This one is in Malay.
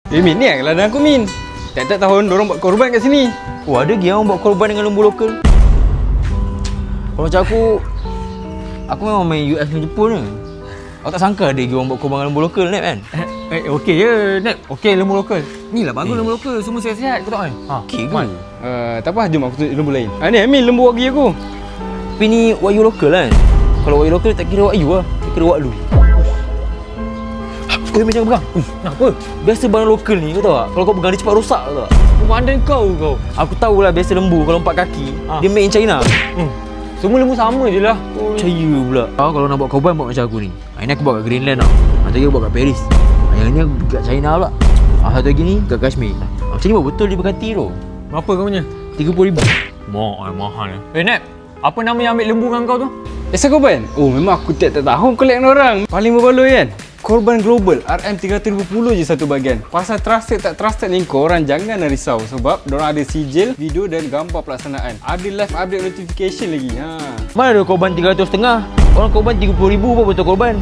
Min ni kan ladang aku Min. Tiap-tiap tahun diorang buat korban kat sini. Oh, ada lagi yang buat korban dengan lembu lokal. Kalau macam aku memang main US dengan Jepun je. Aku tak sangka ada lagi orang buat korban dengan lembu lokal, Nep, kan? Okey je, Nep. Okey lembu lokal. Ni lah bagus lembu lokal. Semua sihat-sihat, kau tahu kan? Okey ke? Tak apa, jom aku tunjuk lembu lain. Ni Min, lembu wagyu aku. Tapi ni wagyu lokal kan? Kalau wagyu lokal tak kira wagyu lah. Tak kira wagyu. Macam pegang. Kenapa? Biasa barang lokal ni, kau tahu tak? Kalau kau pegang dia cepat rosak, kau tahu tak? Pandai kau. Aku tahulah biasa lembu kalau 4 kaki, dia made in China. Semua lembu sama je lah. Percaya pula. Kalau nak buat korban buat macam aku ni. Ini aku buat kat Greenland tau. Satu lagi buat kat Paris. Yang ni kat China pula. Satu lagi ni kat Kashmir. Macam ni buat betul dia berkati tu. Berapa kau punya? 30,000. Mahal. Nep, apa nama yang ambil lembu dengan kau tu? Esa korban? Oh, memang aku tiap-tiap tahun collect dengan orang. Paling berbaloi kan? Korban global RM350 je satu bahagian. Pasal trusted tak trusted ni korang jangan risau sebab diorang ada sijil, video dan gambar pelaksanaan. Ada live update notification lagi. Mana ada korban 300 setengah? Orang korban 30,000 pun betul korban.